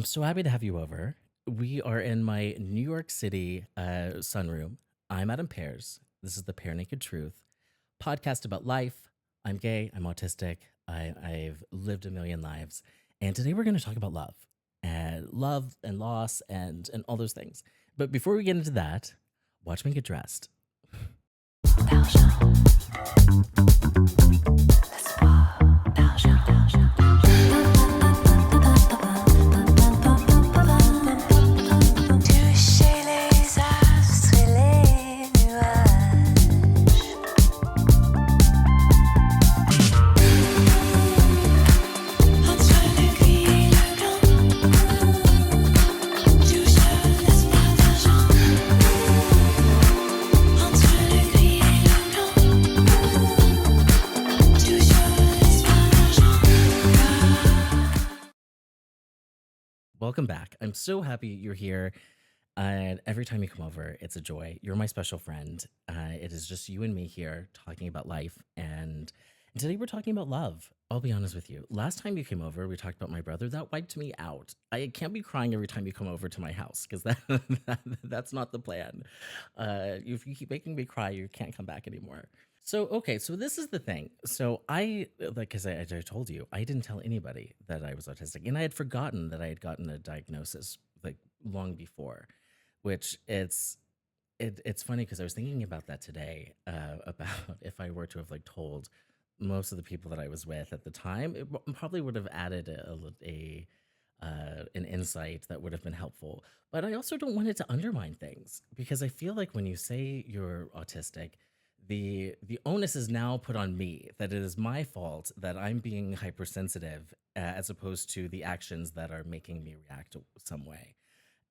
I'm so happy to have you over. We are in my New York City sunroom. I'm Adam Pears. This is the Pear Naked Truth podcast about life. I'm gay. I'm autistic. I've lived a million lives, and today we're going to talk about love and loss, and all those things. But before we get into that, watch me get dressed. Toucher les astres et les nuages. Entre le gris et le blanc, touche l'espace d'argent. Entre le gris et le blanc, touche l'espace d'argent. Welcome back. I'm so happy you're here. And every time you come over, it's a joy. You're my special friend. It is just you and me here talking about life. And today we're talking about love. I'll be honest with you. Last time you came over, we talked about my brother. That wiped me out. I can't be crying every time you come over to my house because that's not the plan. If you keep making me cry, you can't come back anymore. So this is the thing. So because I told you, I didn't tell anybody that I was autistic, and I had forgotten that I had gotten a diagnosis like long before, which it's funny because I was thinking about that today, about if I were to have like told most of the people that I was with at the time, probably would have added an insight that would have been helpful. But I also don't want it to undermine things because I feel like when you say you're autistic, the onus is now put on me that it is my fault that I'm being hypersensitive as opposed to the actions that are making me react some way,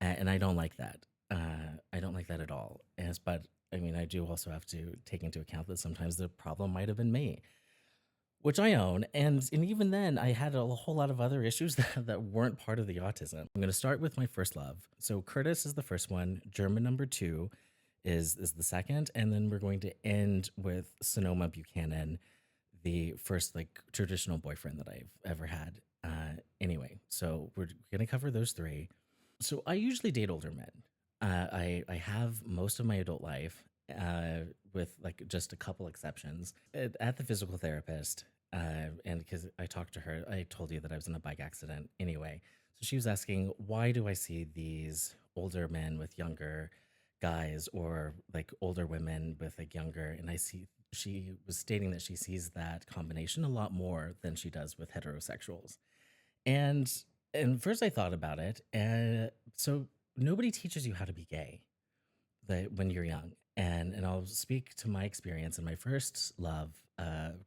and I don't like that. I don't like that at all. But I mean, I do also have to take into account that sometimes the problem might have been me, which I own. And even then, I had a whole lot of other issues that weren't part of the autism. I'm going to start with my first love. So Curtis is the first one. German number two is the second, and then we're going to end with Sonoma Buchanan, the first like traditional boyfriend that I've ever had. Anyway, so we're gonna cover those three. So I usually date older men. I have most of my adult life, with like just a couple exceptions. At the physical therapist, and because I talked to her, I told you that I was in a bike accident. Anyway, so she was asking, why do I see these older men with younger guys, or like older women with like younger? And she was stating that she sees that combination a lot more than she does with heterosexuals. And and first I thought about it, and so nobody teaches you how to be gay when you're young. And I'll speak to my experience in my first love,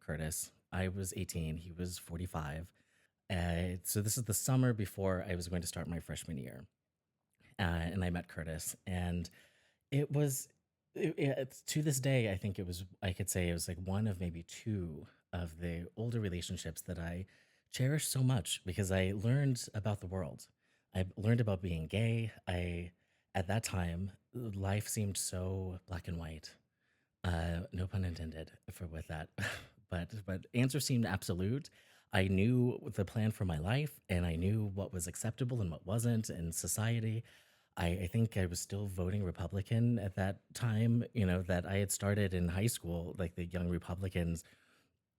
Curtis. I was 18, he was 45. So this is the summer before I was going to start my freshman year. And I met Curtis, and it was it's to this day, I think I could say it was like one of maybe two of the older relationships that I cherish so much because I learned about the world. I learned about being gay. I At that time, life seemed so black and white. No pun intended for with that. But answer seemed absolute. I knew the plan for my life, and I knew what was acceptable and what wasn't in society. I think I was still voting Republican at that time, that I had started in high school, like the Young Republicans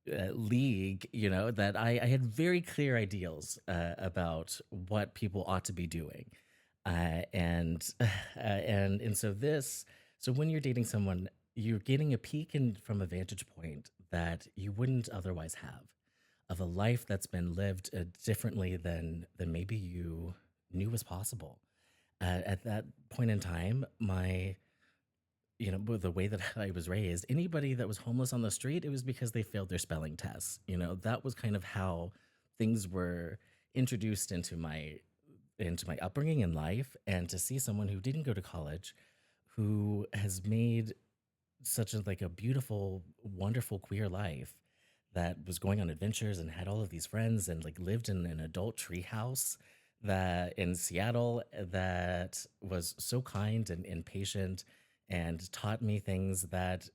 league, that I had very clear ideals about what people ought to be doing. So when you're dating someone, you're getting a peek from a vantage point that you wouldn't otherwise have, of a life that's been lived differently than maybe you knew was possible. At that point in time, with the way that I was raised, anybody that was homeless on the street, it was because they failed their spelling tests. That was kind of how things were introduced into my upbringing in life. And to see someone who didn't go to college, who has made such a beautiful, wonderful queer life, that was going on adventures and had all of these friends and like lived in an adult treehouse that in Seattle, that was so kind and patient, and taught me things that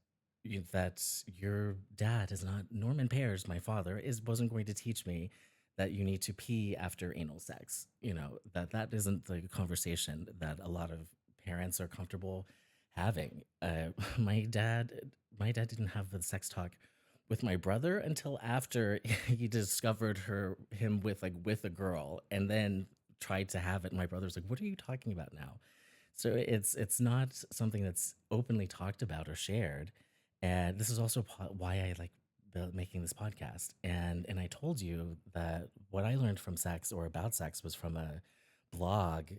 your dad is not, Norman Pears, my father, wasn't going to teach me, that you need to pee after anal sex. That isn't the conversation that a lot of parents are comfortable having. My dad, my dad didn't have the sex talk with my brother until after he discovered him with a girl, and then tried to have it. My brother's like, "What are you talking about now?" So it's not something that's openly talked about or shared. And this is also why I like making this podcast. And I told you that what I learned from sex or about sex was from a blog,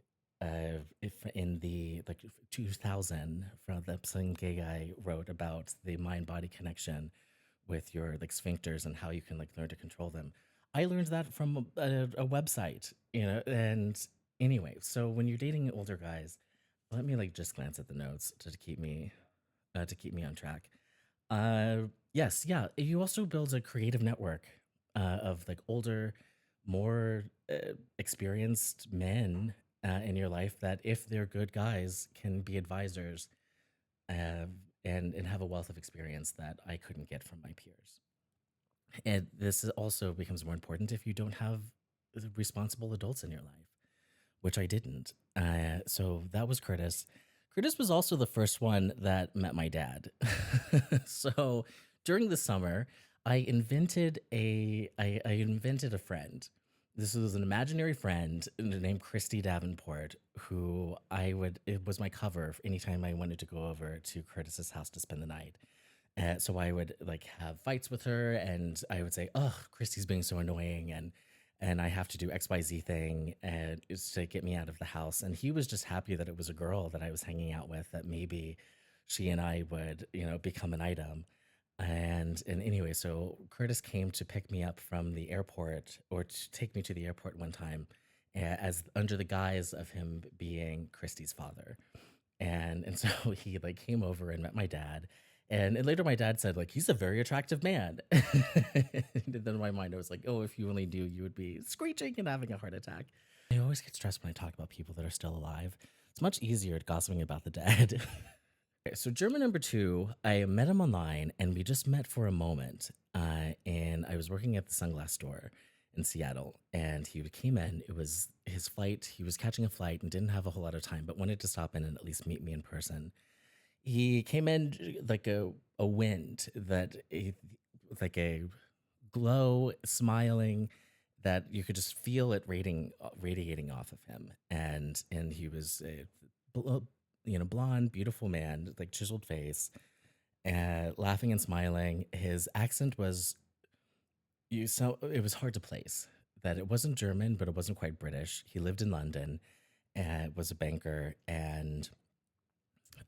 if in the like 2000, from the some gay guy wrote about the mind body connection with your like sphincters and how you can like learn to control them. I learned that from a website, and anyway, so when you're dating older guys, let me like just glance at the notes to keep me on track. Yes, yeah. You also build a creative network of like older, more experienced men in your life that, if they're good guys, can be advisors, uh, and have a wealth of experience that I couldn't get from my peers. And also becomes more important if you don't have responsible adults in your life, which I didn't. So that was Curtis. Curtis was also the first one that met my dad. So during the summer, I invented a friend. This was an imaginary friend named Christy Davenport, who it was my cover anytime I wanted to go over to Curtis's house to spend the night. So I would like have fights with her, and I would say, "Oh, Christy's being so annoying," and I have to do XYZ thing and it's to get me out of the house. And he was just happy that it was a girl that I was hanging out with, that maybe she and I would, become an item. And anyway, so Curtis came to pick me up from the airport, or to take me to the airport one time, as under the guise of him being Christy's father. And so he like came over and met my dad. And later my dad said, like, he's a very attractive man. And then in my mind I was like, oh, if you only knew, you would be screeching and having a heart attack. I always get stressed when I talk about people that are still alive. It's much easier gossiping about the dead. Okay, so German number two, I met him online and we just met for a moment. And I was working at the sunglass store in Seattle, and he came in. It was his flight. He was catching a flight and didn't have a whole lot of time, but wanted to stop in and at least meet me in person. He came in like a wind like a glow, smiling, that you could just feel it radiating off of him. And he was a blonde, beautiful man, like chiseled face, laughing and smiling. His accent was so it was hard to place. That it wasn't German, but it wasn't quite British. He lived in London and was a banker, and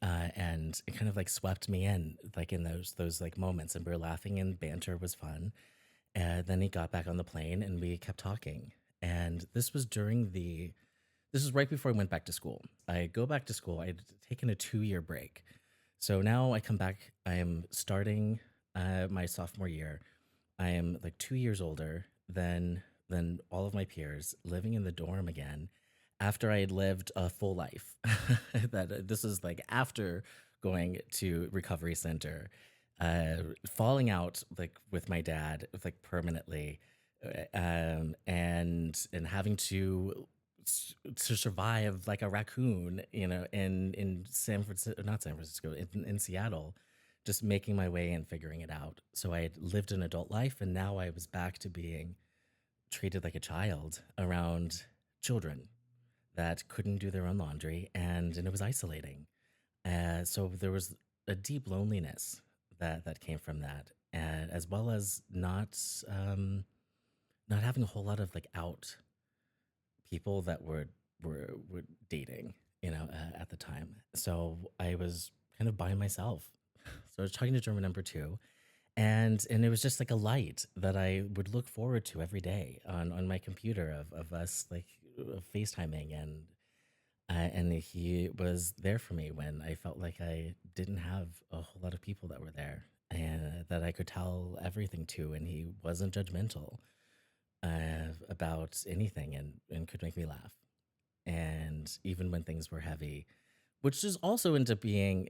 it kind of like swept me in, like in those like moments, and we were laughing and banter was fun. And then he got back on the plane and we kept talking. And this was right before I went back to school. I go back to school. I'd taken a 2-year break, so now I come back. I am starting my sophomore year. I am like 2 years older than all of my peers, living in the dorm again, after I had lived a full life. This is like after going to recovery center, falling out like with my dad like permanently, and having to survive like a raccoon, in San Francisco, not San Francisco, in Seattle, just making my way and figuring it out. So I had lived an adult life, and now I was back to being treated like a child around children that couldn't do their own laundry, and it was isolating. So there was a deep loneliness that came from that, and as well as not having a whole lot of like out people that were dating, at the time. So I was kind of by myself. So I was talking to German number two, and it was just like a light that I would look forward to every day on my computer, of us like FaceTiming, and he was there for me when I felt like I didn't have a whole lot of people that were there and that I could tell everything to, and he wasn't judgmental about anything, and could make me laugh. And even when things were heavy, which just also ended up being,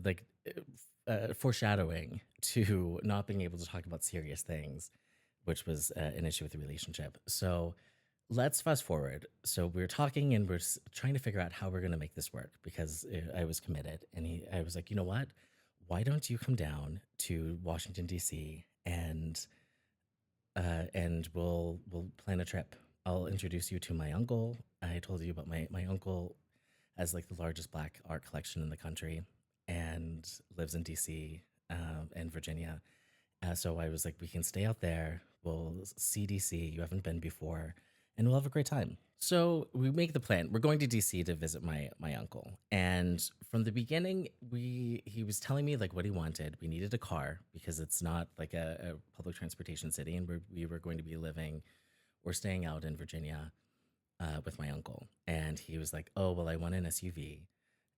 like foreshadowing to not being able to talk about serious things which was an issue with the relationship. So let's fast forward. So we're talking and trying to figure out how we're going to make this work because I was committed. And I was like, you know what? Why don't you come down to Washington D.C. and we'll plan a trip. I'll introduce you to my uncle. I told you about my uncle has like the largest black art collection in the country and lives in DC and Virginia. So I was like, we can stay out there. We'll see DC. You haven't been before, and we'll have a great time. So we make the plan. We're going to DC to visit my uncle, and from the beginning, he was telling me like what he wanted. We needed a car because it's not like a public transportation city, and we were going to be living or staying out in Virginia with my uncle, and he was like, "Oh well, I want an SUV."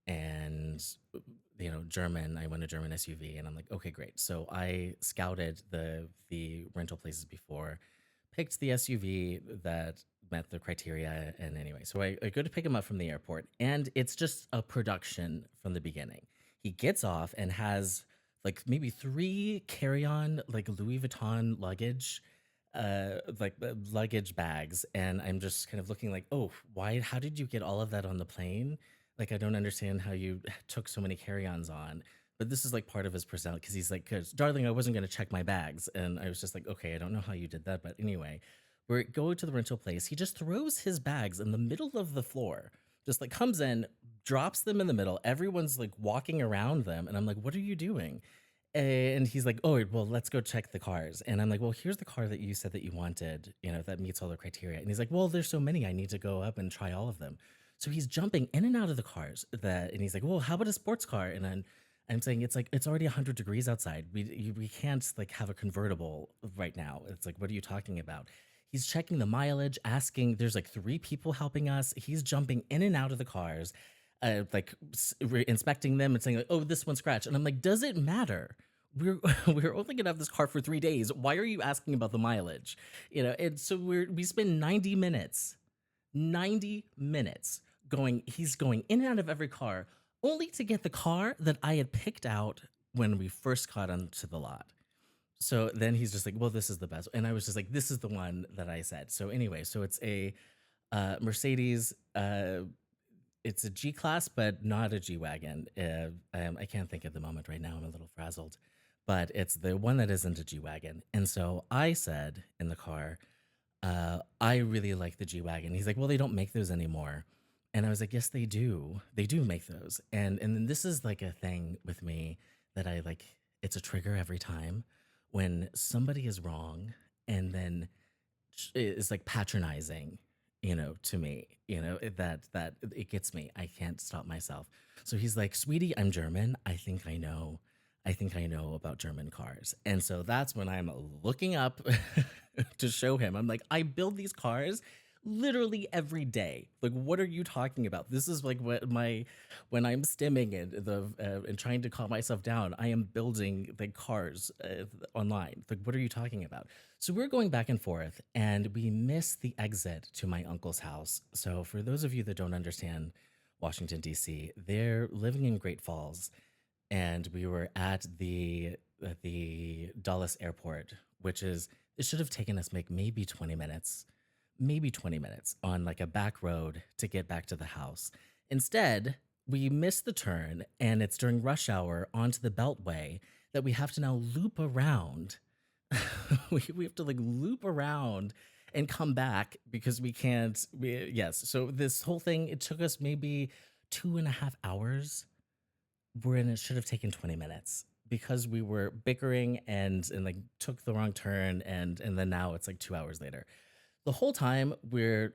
And German. I want a German SUV, and I'm like, okay, great. So I scouted the rental places before, picked the SUV that met the criteria, and anyway, so I go to pick him up from the airport, and it's just a production from the beginning. He gets off and has like maybe three carry-on like Louis Vuitton luggage luggage bags, and I'm just kind of looking like, oh, why, how did you get all of that on the plane? Like, I don't understand how you took so many carry-ons on. But this is like part of his personality because he's like, because darling, I wasn't going to check my bags. And I was just like, okay, I don't know how you did that. But anyway, we're going to the rental place. He just throws his bags in the middle of the floor, just like comes in, drops them in the middle. Everyone's like walking around them. And I'm like, what are you doing? And he's like, oh, well, let's go check the cars. And I'm like, well, here's the car that you said that you wanted, that meets all the criteria. And he's like, well, there's so many. I need to go up and try all of them. So he's jumping in and out of the cars and he's like, well, how about a sports car? And then I'm saying it's like it's already 100 degrees outside. We can't like have a convertible right now. It's like, what are you talking about? He's checking the mileage, asking. There's like three people helping us. He's jumping in and out of the cars, inspecting them and saying like, oh, this one's scratched. And I'm like, does it matter? We're only gonna have this car for 3 days. Why are you asking about the mileage? And so we spend 90 minutes going. He's going in and out of every car only to get the car that I had picked out when we first got onto the lot. So then he's just like, well, this is the best. And I was just like, this is the one that I said. So anyway, so it's a Mercedes. It's a G class, but not a G wagon. I can't think at the moment right now. I'm a little frazzled, but it's the one that isn't a G wagon. And so I said in the car, I really like the G wagon. He's like, well, they don't make those anymore. And I was like, yes, they do. They do make those. And then this is like a thing with me that I like. It's a trigger every time when somebody is wrong and then is like patronizing, to me, that it gets me. I can't stop myself. So he's like, sweetie, I'm German. I think I know about German cars. And so that's when I'm looking up to show him. I'm like, I build these cars literally every day. Like, what are you talking about? This is like when I'm stimming and trying to calm myself down, I am building the cars online. Like, what are you talking about? So we're going back and forth, and we miss the exit to my uncle's house. So for those of you that don't understand Washington D.C., they're living in Great Falls, and we were at the Dulles Airport, which is it should have taken us like maybe 20 minutes on like a back road to get back to the house. Instead, we missed the turn, and it's during rush hour onto the Beltway that we have to now loop around. we have to like loop around and come back because we can't. Yes. So this whole thing, it took us maybe 2.5 hours, wherein it should have taken 20 minutes because we were bickering and like took the wrong turn, and then now it's like 2 hours later. The whole time we're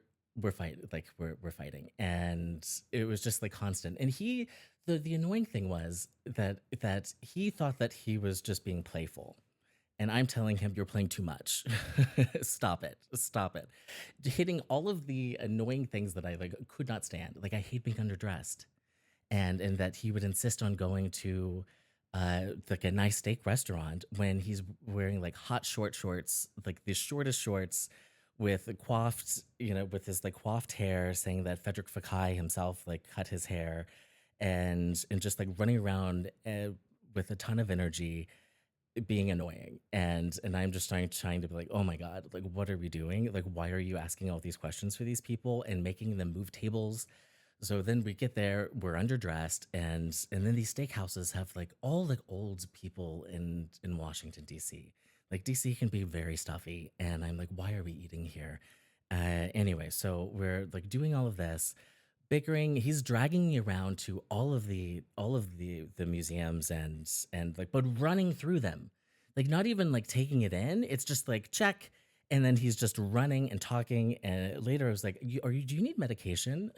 fighting, and it was just like constant. And the annoying thing was that he thought that he was just being playful, and I'm telling him, you're playing too much. Stop it, hitting all of the annoying things that I like could not stand. Like, I hate being underdressed, and that he would insist on going to like a nice steak restaurant when he's wearing like hot shorts, like the shortest shorts, with coiffed, with his like coiffed hair, saying that Frederick Fekkai himself like cut his hair, and just like running around with a ton of energy. being annoying, and I'm just trying to be like, oh my god, like what are we doing? Like why are you asking all these questions for these people and making them move tables? So then we get there, we're underdressed, and then these steakhouses have like all like old people in Washington D.C. Like DC can be very stuffy, and I'm like, why are we eating here? Anyway, so we're like doing all of this, bickering. He's dragging me around to all of the museums and like, but running through them, like not even like taking it in. It's just like check, and then he's just running and talking. And later I was like, "Are you? Do you need medication?"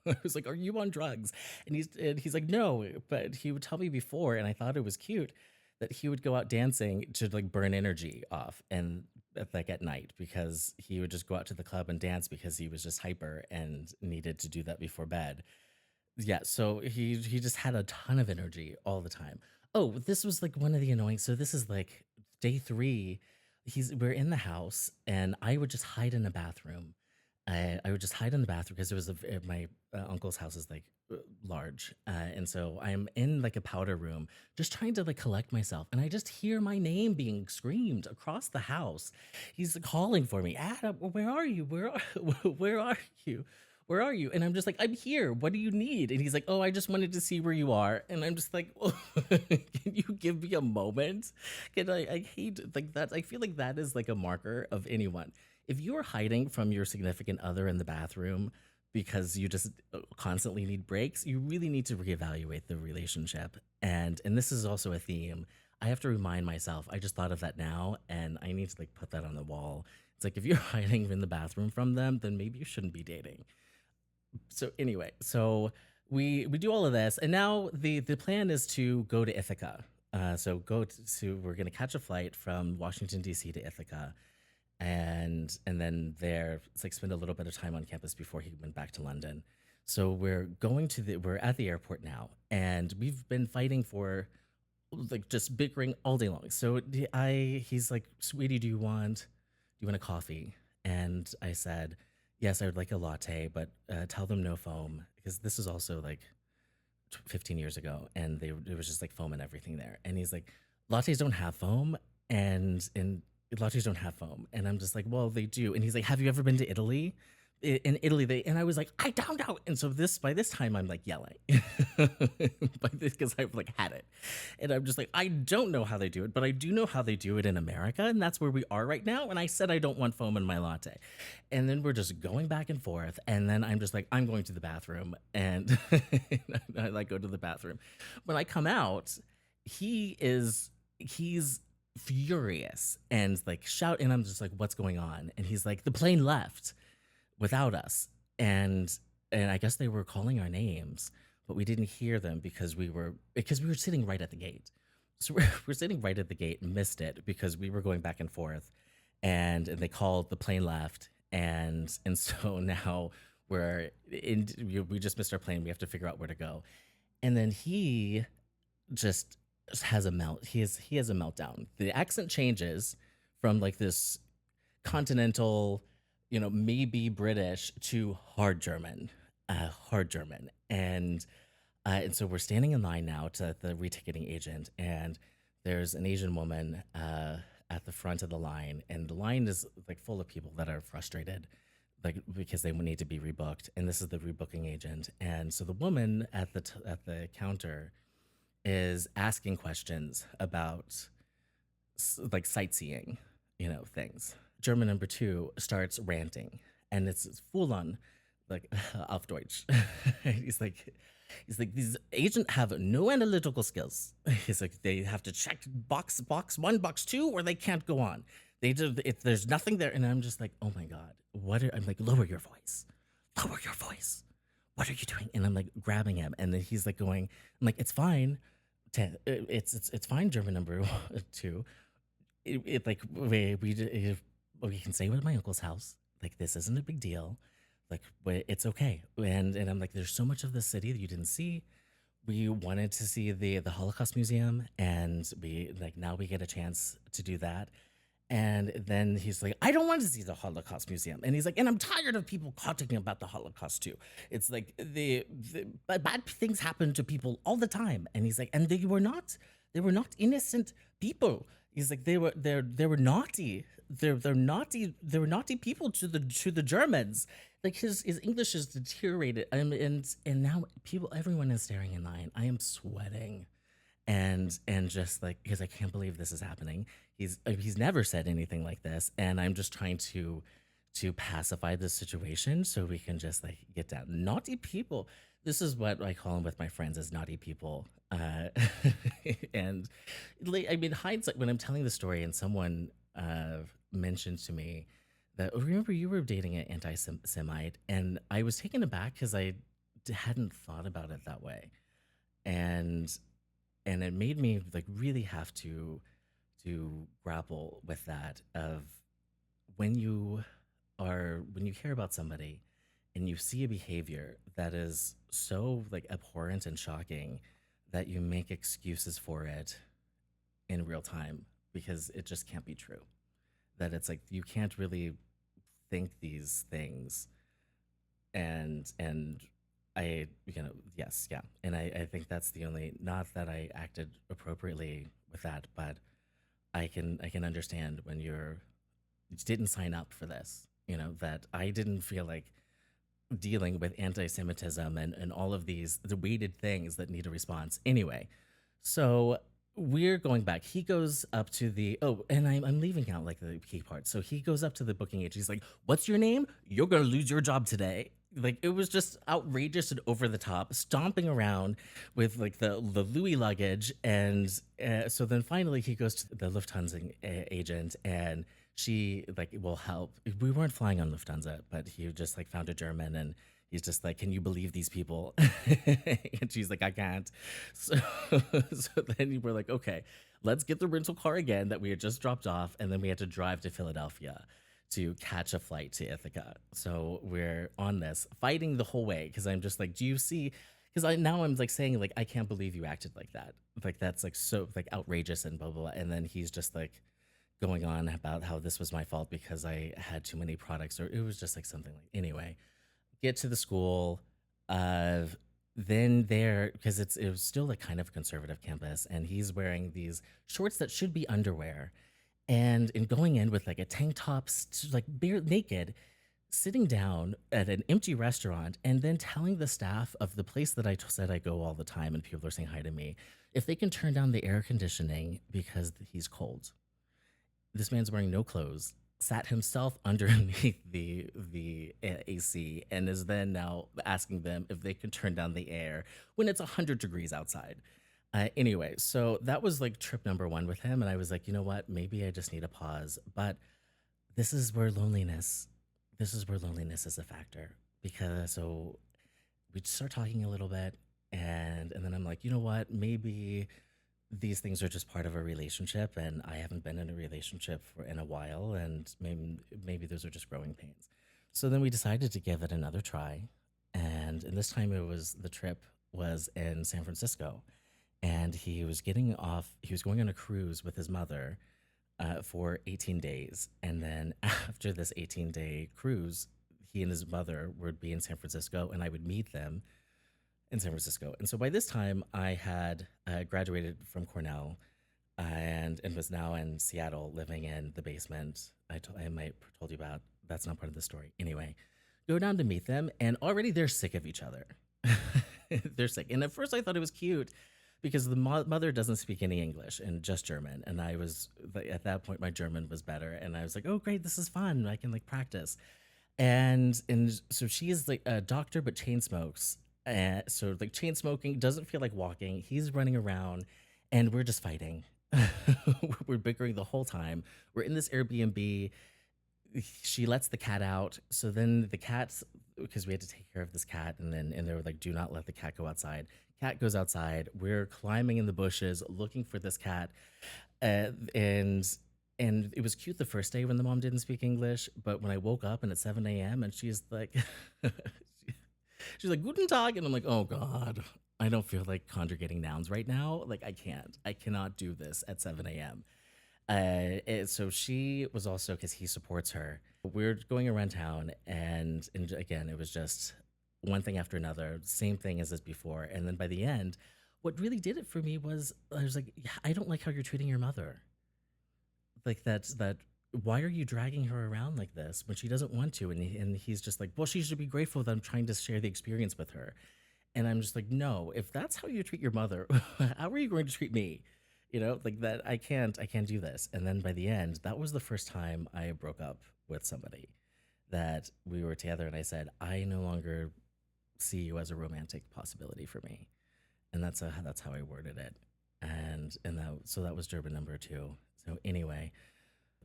I was like, "Are you on drugs?" And he's like, "No," but he would tell me before, and I thought it was cute that he would go out dancing to like burn energy off and like at night, because he would just go out to the club and dance because he was just hyper and needed to do that before bed. Yeah, so he just had a ton of energy all the time. Oh, this was like one of the annoying. So this is like day 3. We're in the house, and I would just hide in the bathroom. I would just hide in the bathroom because it was my uncle's house is like large, and so I'm in like a powder room, just trying to like collect myself, and I just hear my name being screamed across the house. He's calling for me, Adam. Where are you? Where are where are you? Where are you? And I'm just like, I'm here. What do you need? And he's like, oh, I just wanted to see where you are. And I'm just like, oh, can you give me a moment? Can I hate like that. I feel like that is like a marker of anyone. If you're hiding from your significant other in the bathroom because you just constantly need breaks, you really need to reevaluate the relationship. And this is also a theme. I have to remind myself. I just thought of that now, and I need to like put that on the wall. It's like if you're hiding in the bathroom from them, then maybe you shouldn't be dating. So anyway, so we do all of this, and now the plan is to go to Ithaca. So we're gonna catch a flight from Washington D.C. to Ithaca, and then there it's like spend a little bit of time on campus before he went back to London. So we're at the airport now, and we've been fighting for like just bickering all day long. So he's like, sweetie, do you want a coffee? And I said, yes, I would like a latte, but tell them no foam, because this is also like 15 years ago, and it was just like foam and everything there. And he's like, lattes don't have foam, and lattes don't have foam. And I'm just like, well, they do. And he's like, have you ever been to Italy? In Italy, and I was like, I don't know. And so by this time, I'm like yelling, because I've like had it, and I'm just like, I don't know how they do it, but I do know how they do it in America, and that's where we are right now. And I said I don't want foam in my latte, and then we're just going back and forth, and then I'm just like, I'm going to the bathroom, and I like go to the bathroom. When I come out, he's furious and like shout, and I'm just like, what's going on? And he's like, the plane left without us, and I guess they were calling our names, but we didn't hear them because we were sitting right at the gate. So we're sitting right at the gate and missed it because we were going back and forth, and they called, the plane left, and so now we just missed our plane. We have to figure out where to go, and then he just has he has a meltdown. The accent changes from like this continental, maybe British, to hard German. And so we're standing in line now to the reticketing agent, and there's an Asian woman at the front of the line, and the line is like full of people that are frustrated, like because they need to be rebooked, and this is the rebooking agent. And so the woman at the counter is asking questions about like sightseeing, things. German number 2 starts ranting, and it's full on like auf Deutsch. He's like these agents have no analytical skills. He's like they have to check box 1, box 2, or they can't go on. They do if there's nothing there, and I'm just like, oh my god, I'm like, lower your voice, lower your voice. What are you doing? And I'm like grabbing him, and then he's like going, I'm like, it's fine. It's fine, German number 2. Like we can say we're at my uncle's house. Like this isn't a big deal. Like it's okay. And I'm like, there's so much of the city that you didn't see. We wanted to see the Holocaust Museum, and we like now we get a chance to do that. And then he's like, I don't want to see the Holocaust Museum. And he's like, and I'm tired of people talking about the Holocaust too. It's like the bad things happen to people all the time. And he's like, and they were not innocent people. He's like they were naughty. They're naughty. They were naughty people to the Germans. Like his English is deteriorated, and now people everyone is staring in line. I am sweating, and just like because I can't believe this is happening. He's never said anything like this, and I'm just trying to pacify the situation so we can just like get down. Naughty people. This is what I call them with my friends as naughty people. And like, I mean, hindsight when I'm telling the story and someone mentioned to me that "Oh, remember you were dating an anti-Semite," and I was taken aback because hadn't thought about it that way, and it made me like really have to grapple with that of when when you care about somebody and you see a behavior that is so like abhorrent and shocking that you make excuses for it in real time because it just can't be true. That it's like you can't really think these things and yes, yeah. And I think that's the only not that I acted appropriately with that, but I can understand when you didn't sign up for this. That I didn't feel like dealing with anti-Semitism and all of these the weighted things that need a response. Anyway, so we're going back. He goes up to the and I'm leaving out like the key part. So he goes up to the booking agent. He's like, "What's your name? You're gonna lose your job today." Like it was just outrageous and over the top, stomping around with like the Louis luggage, and so then finally he goes to the Lufthansa agent, and she like will help. We weren't flying on Lufthansa, but he just like found a German, and he's just like, "Can you believe these people?" And she's like, "I can't." So, so then we're like, "Okay, let's get the rental car again that we had just dropped off," and then we had to drive to Philadelphia to catch a flight to Ithaca. So we're on this, fighting the whole way because I'm just like, "Do you see?" Because I'm like saying like, "I can't believe you acted like that. Like that's like so like outrageous and blah blah blah." And then he's just like going on about how this was my fault because I had too many products, or it was just like something like anyway. Get to the school, uh, then there because it was still like kind of a conservative campus, and he's wearing these shorts that should be underwear, and going in with like a tank top, like bare naked, sitting down at an empty restaurant, and then telling the staff of the place that said I go all the time, and people are saying hi to me, if they can turn down the air conditioning because he's cold. This man's wearing no clothes, sat himself underneath the AC, and is then now asking them if they can turn down the air when it's 100 degrees outside. Anyway, so that was like trip number one with him, and I was like, you know what? Maybe I just need a pause. But this is where loneliness, this is where loneliness is a factor because so we start talking a little bit, and then I'm like, you know what? Maybe these things are just part of a relationship, and I haven't been in a relationship for in a while, and maybe those are just growing pains. So then we decided to give it another try, and this time it was the trip was in San Francisco, and he was getting off. He was going on a cruise with his mother for 18 days, and then after this 18-day cruise, he and his mother would be in San Francisco, and I would meet them in San Francisco. And so by this time, I had graduated from Cornell and was now in Seattle, living in the basement. I might have told you about. That's not part of the story. Anyway, go down to meet them, and already they're sick of each other. They're sick. And at first, I thought it was cute because the mother doesn't speak any English and just German. And I was like, at that point, my German was better, and I was like, "Oh, great, this is fun. I can like practice." And so she is like a doctor, but chain smokes. So like chain smoking doesn't feel like walking. He's running around, and we're just fighting. We're bickering the whole time. We're in this Airbnb. She lets the cat out. So then the cat's because we had to take care of this cat, and they were like, "Do not let the cat go outside." Cat goes outside. We're climbing in the bushes looking for this cat, and it was cute the first day when the mom didn't speak English, but when I woke up and it's 7 a.m. and she's like, she's like, "Guten Tag," and I'm like, "Oh God, I don't feel like conjugating nouns right now. Like I can't, I cannot do this at 7 a.m." So she was also because he supports her. We're going around town, and again, it was just one thing after another, same thing as this before. And then by the end, what really did it for me was I was like, "Yeah, I don't like how you're treating your mother. Like that why are you dragging her around like this when she doesn't want to?" And he's just like, "Well, she should be grateful that I'm trying to share the experience with her." And I'm just like, "No, if that's how you treat your mother, how are you going to treat me?" Like that I can't do this. And then by the end, that was the first time I broke up with somebody that we were together and I said, "I no longer see you as a romantic possibility for me." And that's how I worded it. And that was German number 2. So anyway,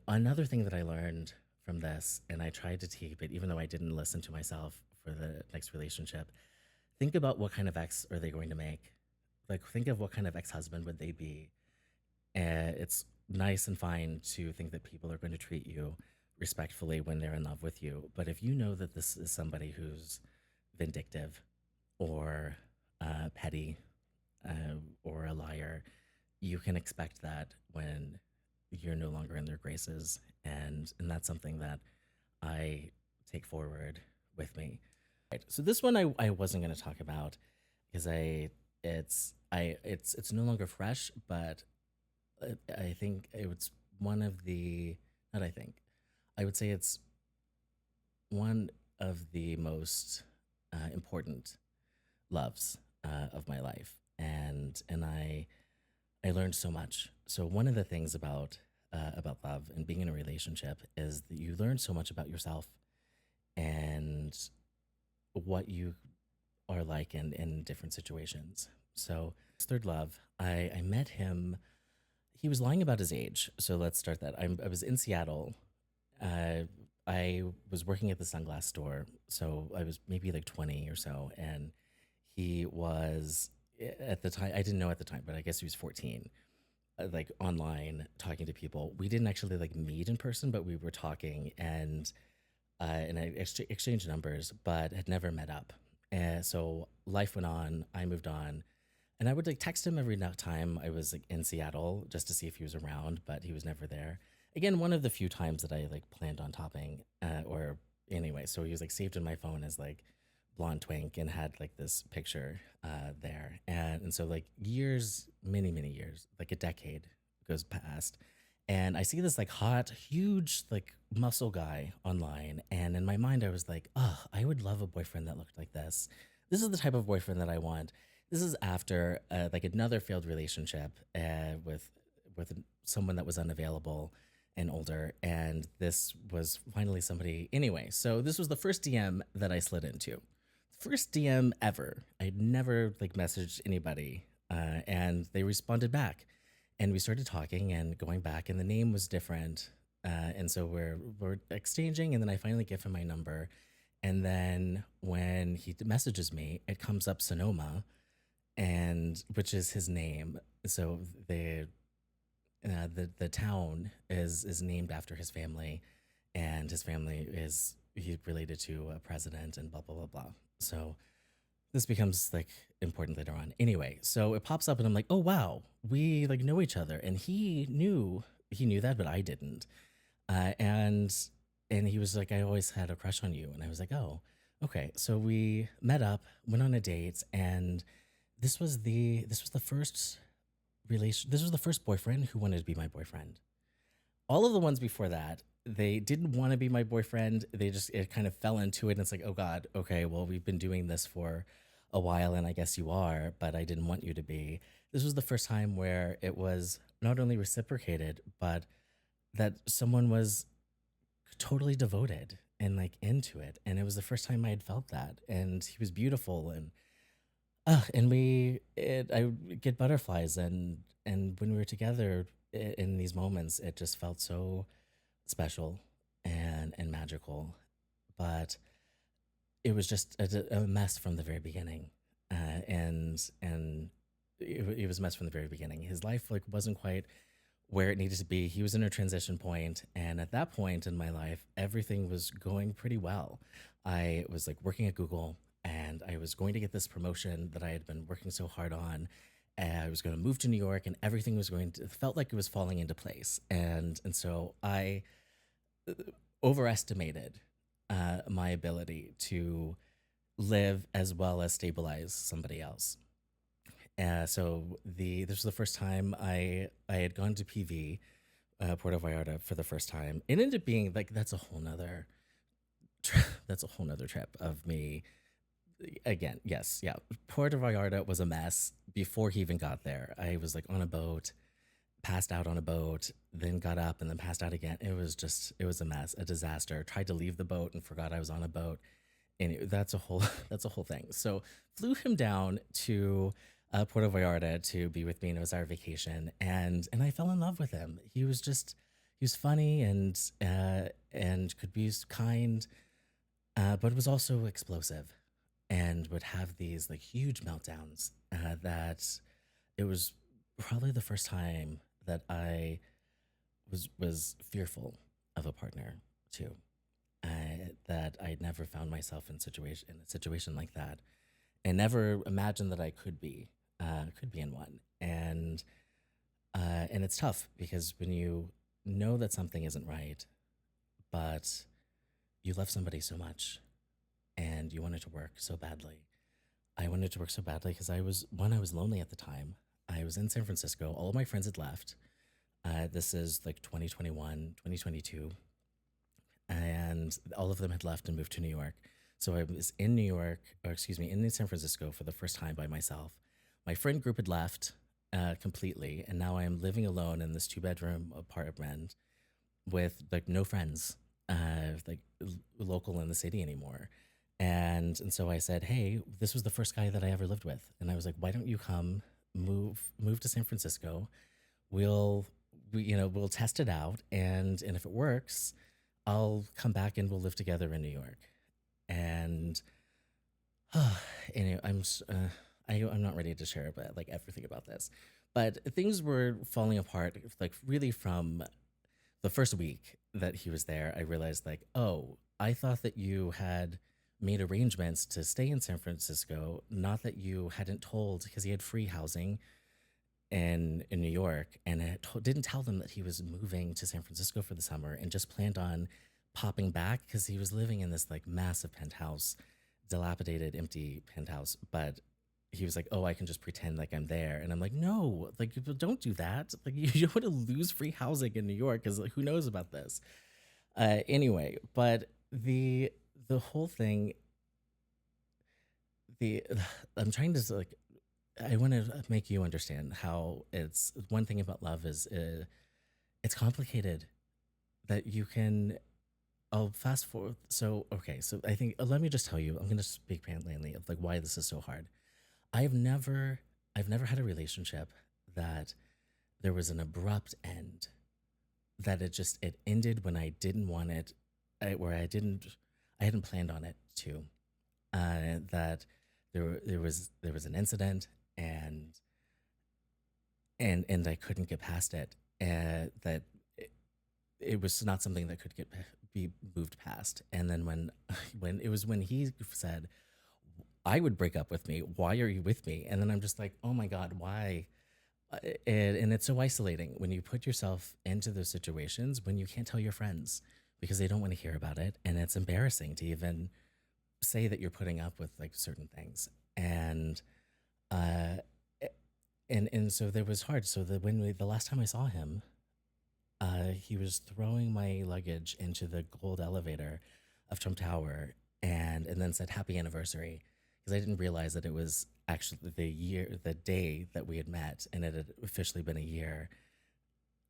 another thing that I learned from this, and I tried to keep it, even though I didn't listen to myself for the next relationship. Think about what kind of ex are they going to make. Like, think of what kind of ex husband would they be. And it's nice and fine to think that people are going to treat you respectfully when they're in love with you. But if you know that this is somebody who's vindictive or petty or a liar, you can expect that when you're no longer in their graces, and that's something that I take forward with me. Right. So this one I wasn't going to talk about because it's no longer fresh, but I think it's one of the not I think I would say it's one of the most important loves of my life, and I learned so much. So one of the things about love and being in a relationship is that you learn so much about yourself and what you are like in different situations. So this third love, I met him. He was lying about his age. So let's start that. I was in Seattle. Uh, I was working at the sunglass store. So I was maybe like 20 or so. And he was at the time, I didn't know at the time, but I guess he was 14, like online talking to people. We didn't actually like meet in person, but we were talking and I exchanged numbers, but had never met up. And so life went on. I moved on, and I would like text him every time I was like in Seattle just to see if he was around, but he was never there. Again, one of the few times that I like planned on topping, or anyway. So he was like saved in my phone as like blonde twink and had like this picture there, and so like years, many years, like a decade goes past, and I see this like hot, huge, like muscle guy online. And in my mind, I was like, oh, I would love a boyfriend that looked like this. This is the type of boyfriend that I want. This is after like another failed relationship with someone that was unavailable and older. And this was finally somebody. Anyway, so this was the first DM that I slid into. First DM ever. I'd never like messaged anybody. And they responded back and we started talking and going back, and the name was different, and so we're exchanging, and then I finally give him my number, and then when he messages me, it comes up Sonoma, and which is his name. So the town is named after his family, and his family is he related to a president and blah blah blah blah. So this becomes like important later on. Anyway, so it pops up and I'm like, oh wow, we like know each other, and he knew that, but I didn't. And he was like, I always had a crush on you, and I was like, oh, okay. So we met up, went on a date, and this was the first relation. This was the first boyfriend who wanted to be my boyfriend. All of the ones before that, they didn't want to be my boyfriend. They just it kind of fell into it, and it's like, oh God, okay, well we've been doing this for a while, and I guess you are, but I didn't want you to be. This was the first time where it was not only reciprocated, but that someone was totally devoted and like into it, and it was the first time I had felt that, and he was beautiful, and I would get butterflies, and when we were together in these moments, it just felt so special and magical, but it was just a mess from the very beginning, and it was a mess from the very beginning. His life like wasn't quite where it needed to be. He was in a transition point, and at that point in my life, everything was going pretty well. I was like working at Google, and I was going to get this promotion that I had been working so hard on. And I was going to move to New York, and everything was going to felt like it was falling into place. And so I overestimated my ability to live as well as stabilize somebody else. So this was the first time I had gone to PV, Puerto Vallarta, for the first time. It ended up being like that's a whole nother trip of me. Again, yes, yeah. Puerto Vallarta was a mess before he even got there. I was like on a boat, passed out on a boat, then got up and then passed out again. It was a mess, a disaster. Tried to leave the boat and forgot I was on a boat, and that's a whole that's a whole thing. So flew him down to Puerto Vallarta to be with me, and it was our vacation, and I fell in love with him. He was funny and could be kind, but was also explosive, and would have these like huge meltdowns. That it was probably the first time that I was fearful of a partner too. That I'd never found myself in a situation like that, and never imagined that I could be in one. And it's tough because when you know that something isn't right, but you love somebody so much and you want it to work so badly. I wanted it to work so badly because I was lonely at the time. I was in San Francisco. All of my friends had left. This is like 2021, 2022, and all of them had left and moved to New York. So I was in New York, or excuse me, in San Francisco for the first time by myself. My friend group had left completely, and now I am living alone in this two-bedroom apartment with like no friends, local in the city anymore. And so I said, "Hey, this was the first guy that I ever lived with," and I was like, "Why don't you come move to San Francisco? We'll we'll test it out, and if it works, I'll come back and we'll live together in New York." And anyway, I'm not ready to share about like everything about this, but things were falling apart like really from the first week that he was there. I realized like, oh, I thought that you had made arrangements to stay in San Francisco, not that you hadn't told, because he had free housing in New York, and didn't tell them that he was moving to San Francisco for the summer and just planned on popping back because he was living in this like massive penthouse, dilapidated, empty penthouse. But he was like, "Oh, I can just pretend like I'm there," and I'm like, "No, like don't do that. Like you don't want to lose free housing in New York because like who knows about this." Anyway, but the whole thing, the I'm trying to like I want to make you understand how it's one thing about love is it's complicated that you can. I'll fast forward. So okay, so I think let me just tell you. I'm going to speak plainly of like why this is so hard. I've never I've never had a relationship that there was an abrupt end, that it ended when I didn't want it, where I hadn't planned on it to, that there was an incident, and and I couldn't get past it, and that it was not something that could be moved past. And then when he said, "I would break up with me. Why are you with me?" And then I'm just like, "Oh my god, why?" And it's so isolating when you put yourself into those situations when you can't tell your friends because they don't want to hear about it, and it's embarrassing to even say that you're putting up with like certain things. And uh and so there was hard. So the last time I saw him, he was throwing my luggage into the gold elevator of Trump Tower, and then said happy anniversary, because I didn't realize that it was actually the day that we had met, and it had officially been a year.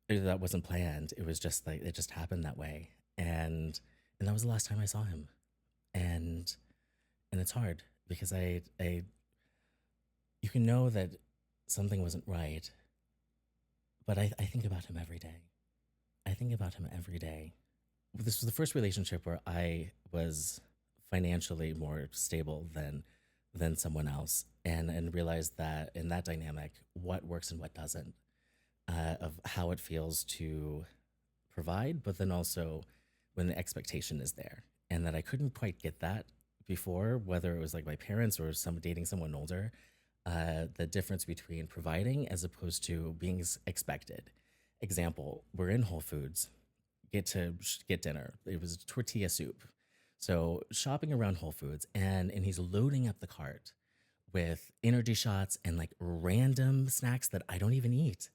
That wasn't planned. It was just like it just happened that way, and that was the last time I saw him, and it's hard because I you can know that something wasn't right, but I think about him every day. I think about him every day. This was the first relationship where I was financially more stable than someone else, and realized that in that dynamic, what works and what doesn't, of how it feels to provide, but then also when the expectation is there, and that I couldn't quite get that before, whether it was like my parents or some dating someone older, the difference between providing as opposed to being expected. Example, we're in Whole Foods, get dinner. It was tortilla soup. So shopping around Whole Foods, and he's loading up the cart with energy shots and like random snacks that I don't even eat.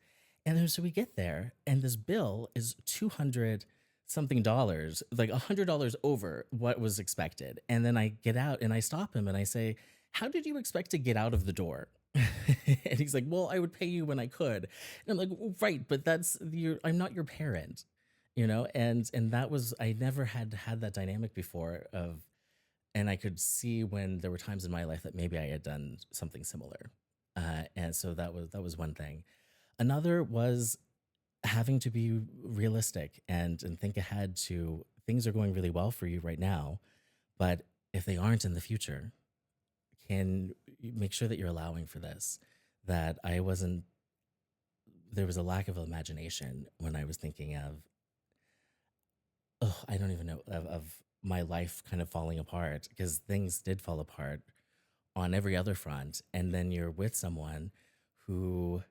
And then so we get there, and this bill is 200 something dollars, like $100 over what was expected. And then I get out and I stop him and I say, "How did you expect to get out of the door?" And he's like, "Well, I would pay you when I could." And I'm like, "Well, right, but I'm not your parent, you know?" And that was, I never had that dynamic before of, and I could see when there were times in my life that maybe I had done something similar. And so that was one thing. Another was having to be realistic and think ahead to things are going really well for you right now, but if they aren't in the future, can you make sure that you're allowing for this? That I wasn't, there was a lack of imagination when I was thinking of, oh, I don't even know, of my life kind of falling apart, because things did fall apart on every other front. And then you're with someone who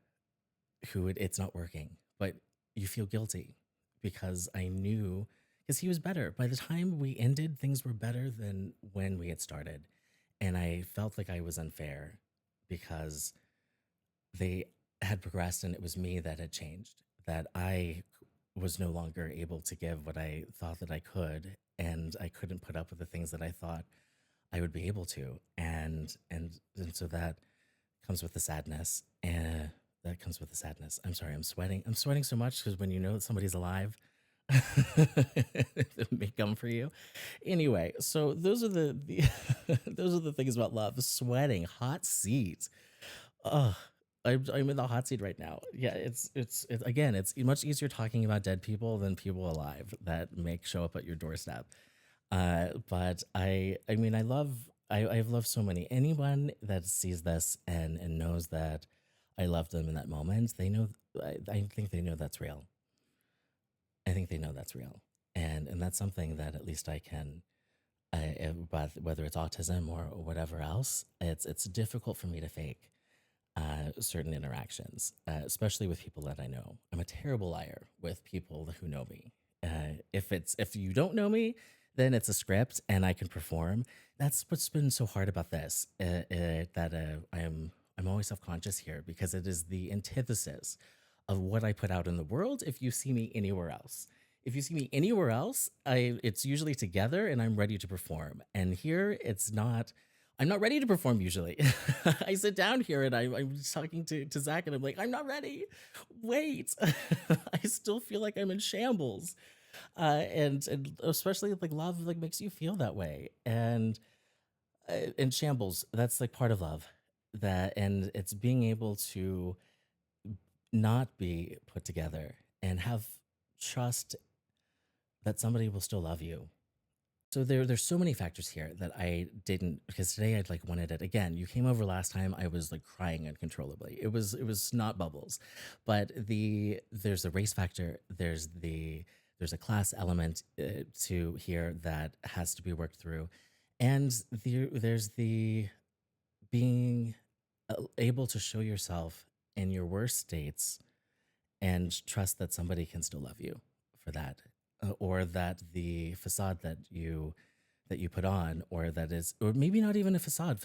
it's not working, but you feel guilty because I knew, because he was better. By the time we ended, things were better than when we had started. And I felt like I was unfair because they had progressed and it was me that had changed, that I was no longer able to give what I thought that I could, and I couldn't put up with the things that I thought I would be able to. And so that comes with the sadness. And that comes with the sadness. I'm sorry, I'm sweating. I'm sweating so much because when you know that somebody's alive, it may come for you. Anyway, so those are the those are the things about love. Sweating, hot seat. Oh, I'm in the hot seat right now. Yeah, it's again, it's much easier talking about dead people than people alive that may show up at your doorstep. But I mean, I've loved so many. Anyone that sees this and knows that I loved them in that moment, they know. I think they know that's real. I think they know that's real, and that's something that at least I can. But whether it's autism or whatever else, it's difficult for me to fake certain interactions, especially with people that I know. I'm a terrible liar with people who know me. If you don't know me, then it's a script and I can perform. That's what's been so hard about this. That I'm always self conscious here because it is the antithesis of what I put out in the world. If you see me anywhere else. If you see me anywhere else, it's usually together and I'm ready to perform. And here it's not. I'm not ready to perform usually. I sit down here and I'm talking to Zach and I'm like, I'm not ready. Wait. I still feel like I'm in shambles. And especially like love like makes you feel that way. And shambles, that's like part of love. That, and it's being able to not be put together and have trust that somebody will still love you. So there's so many factors here that I didn't, because today I'd like wanted it again. You came over last time, I was like crying uncontrollably. It was snot bubbles. But there's a race factor, there's a class element to here that has to be worked through. And there's the being able to show yourself in your worst states and trust that somebody can still love you for that, or that the facade that you put on, or that is, or maybe not even a facade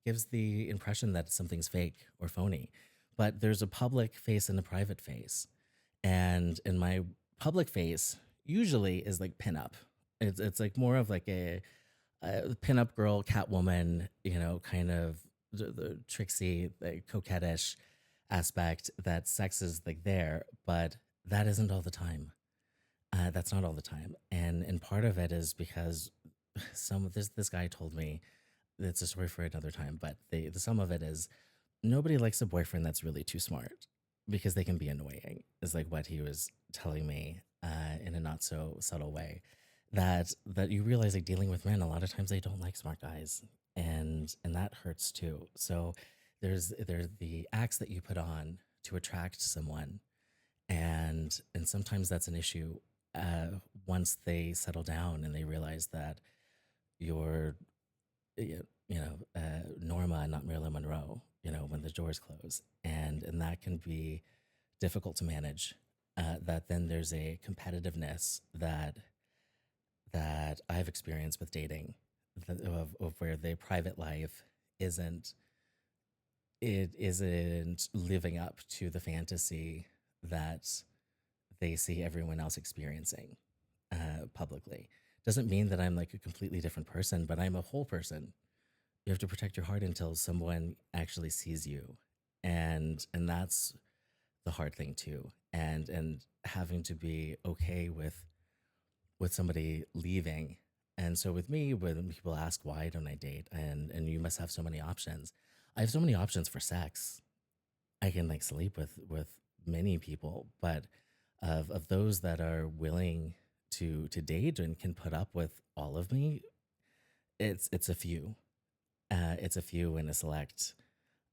gives the impression that something's fake or phony, but there's a public face and a private face. And in my public face usually is like pinup. It's like more of like a pinup girl, Catwoman, kind of the tricksy, the coquettish aspect, that sex is like there, but that isn't all the time. That's not all the time, and part of it is because some of this guy told me, it's a story for another time, but the some of it is nobody likes a boyfriend that's really too smart because they can be annoying. Is like what he was telling me in a not so subtle way. That you realize like dealing with men, a lot of times they don't like smart guys, and that hurts too. So there's the acts that you put on to attract someone, and sometimes that's an issue once they settle down and they realize that you're Norma, not Marilyn Monroe. When the doors close, and that can be difficult to manage. That then there's a competitiveness that I've experienced with dating, of where the private life isn't. it isn't living up to the fantasy that they see everyone else experiencing publicly. Doesn't mean that I'm like a completely different person, but I'm a whole person. You have to protect your heart until someone actually sees you, and that's the hard thing too. And having to be okay with somebody leaving. And so with me, when people ask why don't I date, and you must have so many options, I have so many options for sex. I can like sleep with many people, but of those that are willing to date and can put up with all of me, it's a few. It's a few in a select,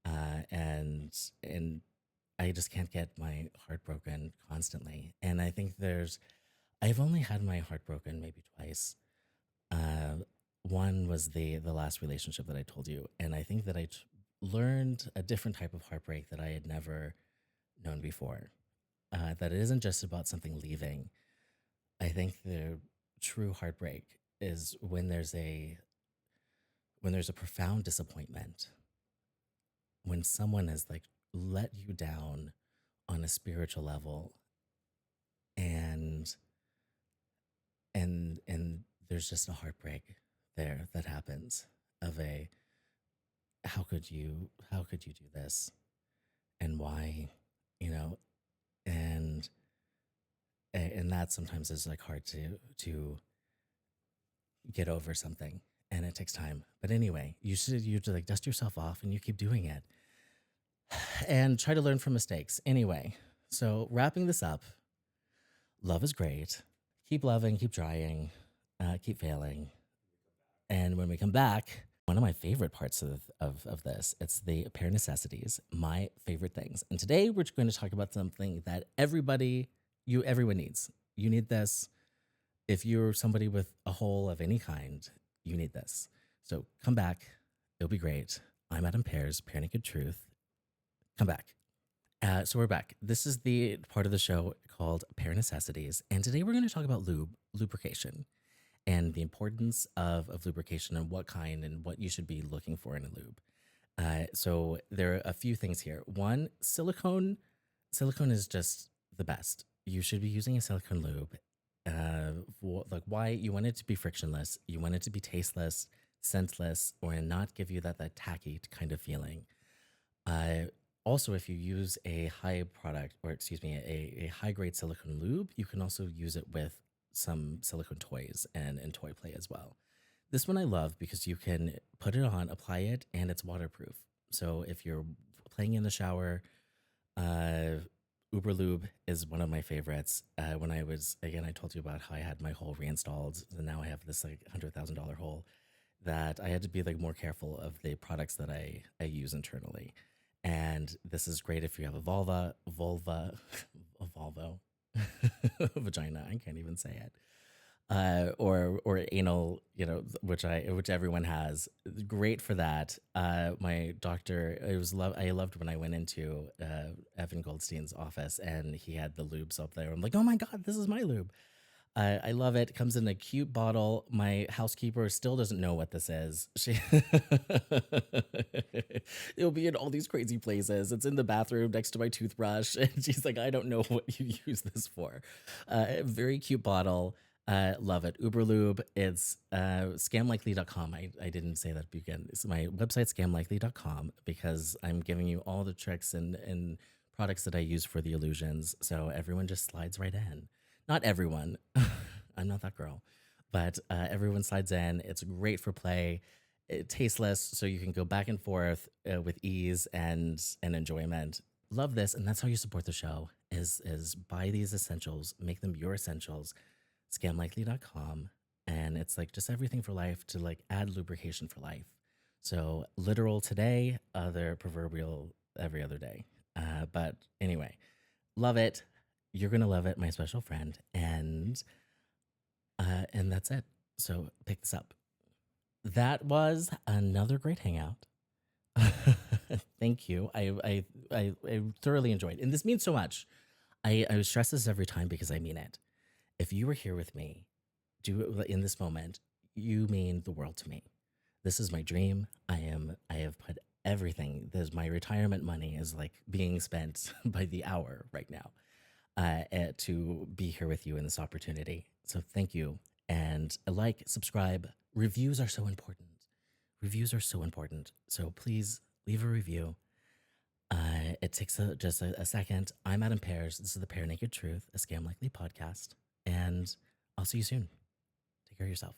and I just can't get my heart broken constantly. And I think I've only had my heart broken maybe twice. Uh, One was the last relationship that I told you, and I think that learned a different type of heartbreak that I had never known before. That it isn't just about something leaving. I think the true heartbreak is when there's a profound disappointment, when someone has like let you down on a spiritual level, and and there's just a heartbreak there that happens of a how could you do this, and why, you know, and and that sometimes is like hard to get over something, and it takes time. But anyway, you to like dust yourself off and you keep doing it and try to learn from mistakes. Anyway, so wrapping this up, love is great. Keep loving, keep trying, keep failing. And when we come back, one of my favorite parts of this, it's the Pear Necessities, my favorite things. And today we're going to talk about something that everyone needs. You need this. If you're somebody with a hole of any kind, you need this. So come back. It'll be great. I'm Adam Pears, Pear Naked Truth. Come back. So we're back. This is the part of the show called Pear Necessities. And today we're going to talk about lubrication, and the importance of lubrication and what kind and what you should be looking for in a lube. So there are a few things here. One, silicone. Silicone is just the best. You should be using a silicone lube. Like why you want it to be frictionless, you want it to be tasteless, scentless, or not give you that tacky kind of feeling. Also, if you use a high product, or excuse me, a high grade silicone lube, you can also use it with some silicone toys and toy play as well. This one I love because you can put it on, apply it, and it's waterproof. So if you're playing in the shower, Uber Lube is one of my favorites. When I was, again, I told you about how I had my hole reinstalled, and now I have this like $100,000 hole that I had to be like more careful of the products that I use internally. And this is great if you have a a Volvo, vagina. I can't even say it. Or anal, which everyone has. Great for that. My doctor, I loved when I went into Evan Goldstein's office and he had the lubes up there. I'm like, oh my god, this is my lube. I love it. It comes in a cute bottle. My housekeeper still doesn't know what this is. It'll be in all these crazy places. It's in the bathroom next to my toothbrush, and she's like, "I don't know what you use this for." Very cute bottle. Love it. Uberlube. It's scamlikely.com. I didn't say that again. It's my website, scamlikely.com, because I'm giving you all the tricks and products that I use for the illusions. So everyone just slides right in. Not everyone. I'm not that girl. But everyone slides in. It's great for play. Tasteless, so you can go back and forth with ease and enjoyment. Love this, and that's how you support the show. Is buy these essentials, make them your essentials. Scamlikely.com, and it's like just everything for life to like add lubrication for life. So literal today, other proverbial every other day. But anyway, love it. You're gonna love it, my special friend, and that's it. So pick this up. That was another great hangout. Thank you. I thoroughly enjoyed, and this means so much. I stress this every time because I mean it. If you were here with me, in this moment, you mean the world to me. This is my dream. I have put everything. There's my retirement money is like being spent by the hour right now to be here with you in this opportunity. So thank you. And like, subscribe. Reviews are so important. Reviews are so important. So please leave a review. It takes just a second. I'm Adam Pears. This is the Pear Naked Truth, a Scam Likely podcast. And I'll see you soon. Take care of yourself.